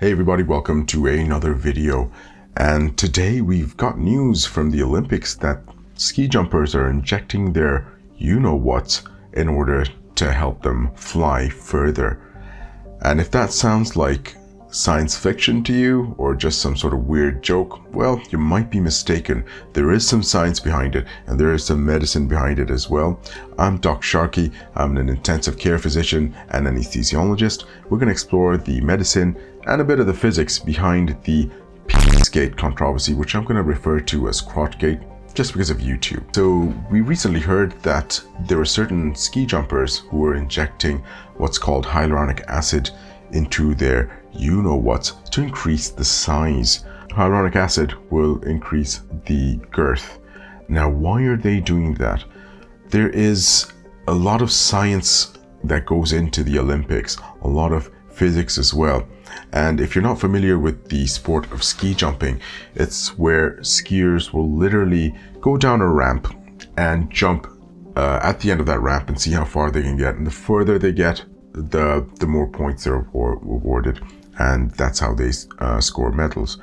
Hey everybody, welcome to another video. And today we've got news from the Olympics that ski jumpers are injecting their you-know-what in order to help them fly further. And if that sounds like science fiction to you or just some sort of weird joke, well, you might be mistaken. There is some science behind it and there is some medicine behind it as well. I'm Dr. Sharky. I'm an intensive care physician and anesthesiologist. We're going to explore the medicine and a bit of the physics behind the penis gate controversy, which I'm going to refer to as crotch gate just because of YouTube. So we recently heard that there are certain ski jumpers who are injecting what's called hyaluronic acid into their you-know-what to increase the size. Hyaluronic acid will increase the girth. Now, why are they doing that? There is a lot of science that goes into the Olympics, a lot of physics as well. And if you're not familiar with the sport of ski jumping, it's where skiers will literally go down a ramp and jump at the end of that ramp and see how far they can get. And the further they get, the more points they're awarded, and that's how they score medals.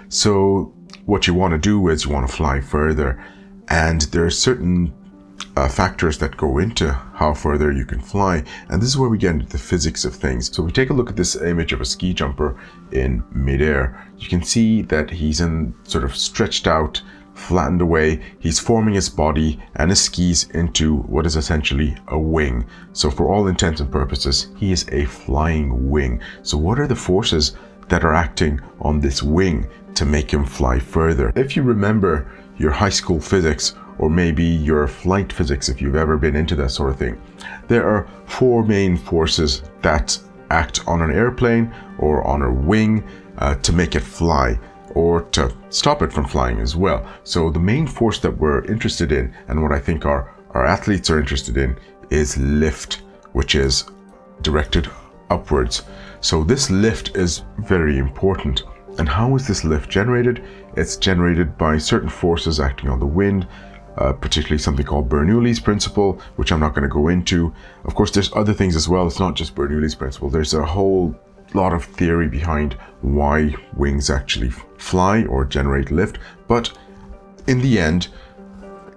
So what you want to do is you want to fly further, and there are certain factors that go into how further you can fly, and this is where we get into the physics of things. So we take a look at this image of a ski jumper in midair. You can see that he's in sort of stretched out, flattened away. He's forming his body and his skis into what is essentially a wing. So for all intents and purposes, he is a flying wing. So what are the forces that are acting on this wing to make him fly further? If you remember your high school physics, or maybe your flight physics, if you've ever been into that sort of thing, there are four main forces that act on an airplane or on a wing to make it fly, or to stop it from flying as well. So the main force that we're interested in, and what I think our athletes are interested in, is lift, which is directed upwards. So this lift is very important. And how is this lift generated? It's generated by certain forces acting on the wind, particularly something called Bernoulli's principle, which I'm not going to go into. Of course, there's other things as well. It's not just Bernoulli's principle. There's a whole lot of theory behind why wings actually fly or generate lift. But in the end,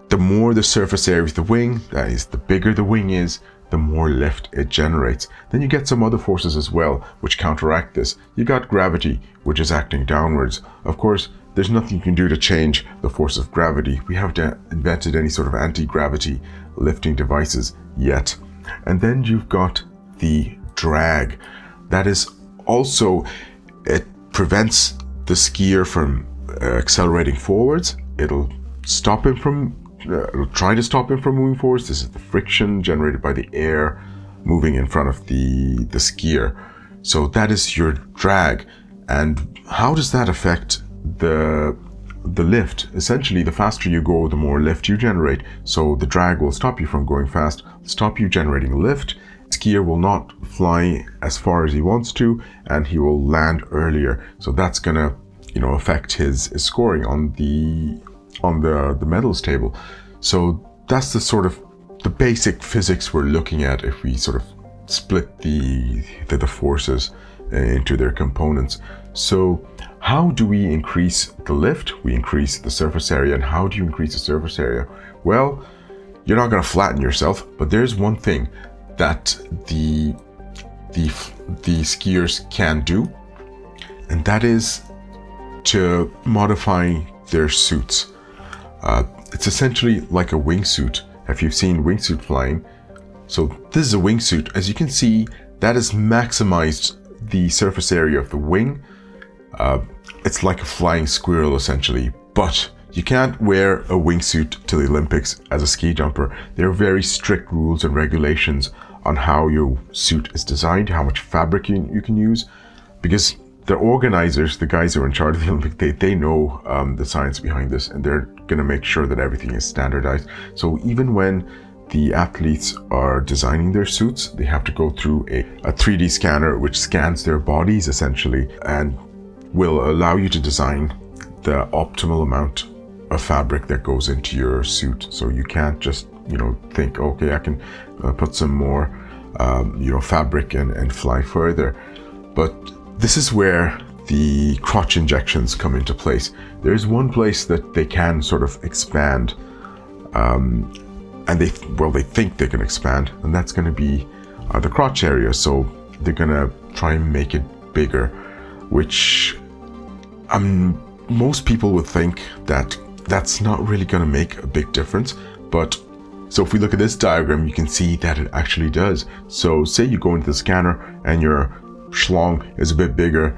the more the surface area of the wing, that is, the bigger the wing is, the more lift it generates. Then you get some other forces as well, which counteract this. You got gravity, which is acting downwards. Of course, there's nothing you can do to change the force of gravity. We haven't invented any sort of anti-gravity lifting devices yet. And then you've got the drag. That is also, it prevents the skier from accelerating forwards. It'll stop him from, it'll try to stop him from moving forwards. This is the friction generated by the air moving in front of the skier. So that is your drag. And how does that affect the lift? Essentially, the faster you go, the more lift you generate. So the drag will stop you from going fast, stop you generating lift. Skier will not fly as far as he wants to, and he will land earlier. So that's gonna, affect his scoring on the medals table. So that's the sort of the basic physics we're looking at if we sort of split the forces into their components. So how do we increase the lift? We increase the surface area. And how do you increase the surface area? Well, you're not going to flatten yourself, but there's one thing that the skiers can do, and that is to modify their suits. It's essentially like a wingsuit. If you've seen wingsuit flying, so this is a wingsuit. As you can see, that has maximized the surface area of the wing. It's like a flying squirrel essentially, but you can't wear a wingsuit to the Olympics as a ski jumper. There are very strict rules and regulations on how your suit is designed, how much fabric you can use, because the organizers, the guys who are in charge of the Olympics, they know the science behind this, and they're going to make sure that everything is standardized. So even when the athletes are designing their suits, they have to go through a 3D scanner which scans their bodies essentially and will allow you to design the optimal amount of fabric that goes into your suit. So you can't just think, okay, I can put some more fabric and fly further. But this is where the crotch injections come into place. There's one place that they can sort of expand, and they think they can expand, and that's going to be the crotch area. So they're going to try and make it bigger, which most people would think that that's not really going to make a big difference. But so if we look at this diagram, you can see that it actually does. So say you go into the scanner and your schlong is a bit bigger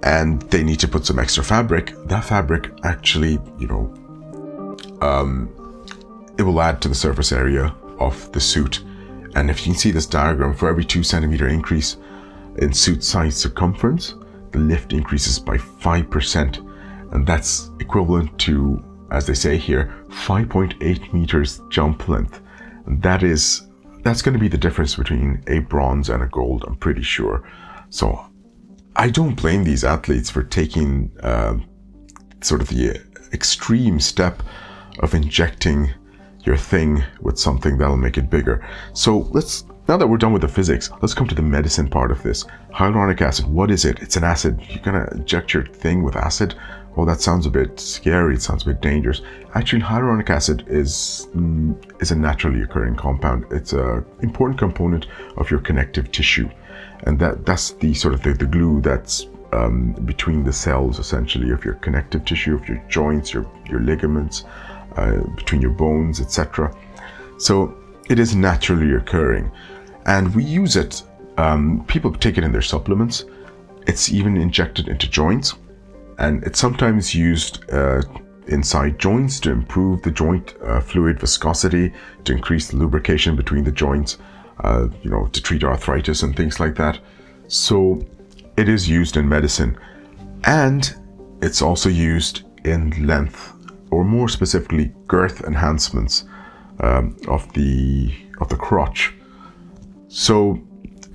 and they need to put some extra fabric. That fabric actually, it will add to the surface area of the suit. And if you can see this diagram, for every 2 centimeter increase in suit size circumference, the lift increases by 5%. And that's equivalent to, as they say here, 5.8 meters jump length. And that's going to be the difference between a bronze and a gold, I'm pretty sure. So I don't blame these athletes for taking sort of the extreme step of injecting your thing with something that'll make it bigger. So now that we're done with the physics, let's come to the medicine part of this. Hyaluronic acid, what is it? It's an acid. You're gonna inject your thing with acid? Oh, that sounds a bit scary. It sounds a bit dangerous. Actually, hyaluronic acid is a naturally occurring compound. It's an important component of your connective tissue, and that's the sort of the glue that's between the cells, essentially, of your connective tissue, of your joints, your ligaments, between your bones, etc. So it is naturally occurring, and we use it. People take it in their supplements. It's even injected into joints, and it's sometimes used inside joints to improve the joint fluid viscosity, to increase the lubrication between the joints, to treat arthritis and things like that. So it is used in medicine, and it's also used in length, or more specifically girth enhancements of the crotch. So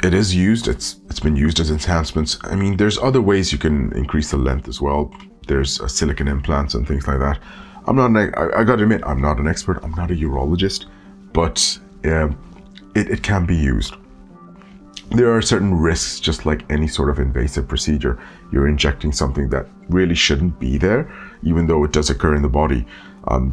it is used. It's been used as enhancements. I mean, there's other ways you can increase the length as well. There's silicone implants and things like that. I gotta admit, I'm not an expert. I'm not a urologist, but it can be used. There are certain risks, just like any sort of invasive procedure. You're injecting something that really shouldn't be there, even though it does occur in the body.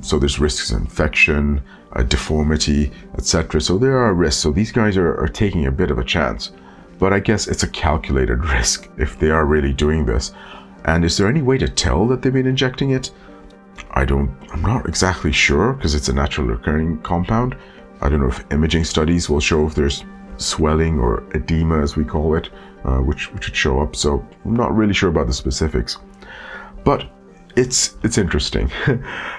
So there's risks of infection, deformity, etc. So there are risks. So these guys are taking a bit of a chance. But I guess it's a calculated risk if they are really doing this. And is there any way to tell that they've been injecting it? I'm not exactly sure, because it's a naturally occurring compound. I don't know if imaging studies will show if there's swelling or edema, as we call it, which would show up. So I'm not really sure about the specifics, but it's interesting.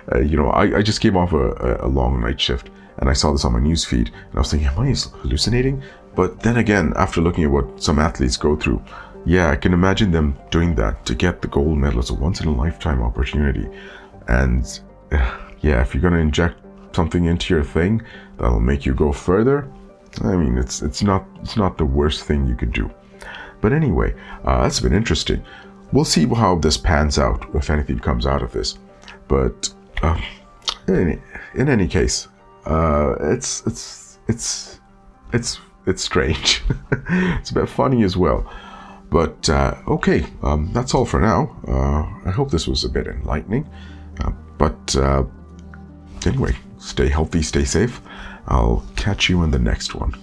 I just came off a long night shift, and I saw this on my news feed, and I was thinking, am I hallucinating? But then again, after looking at what some athletes go through, yeah, I can imagine them doing that to get the gold medal. It's a once in a lifetime opportunity. And yeah, if you're going to inject something into your thing that'll make you go further, I mean, it's not the worst thing you could do. But anyway, that's been interesting. We'll see how this pans out, if anything comes out of this. But in any case, it's strange. It's a bit funny as well. But okay, that's all for now. I hope this was a bit enlightening. But anyway, stay healthy, stay safe. I'll catch you in the next one.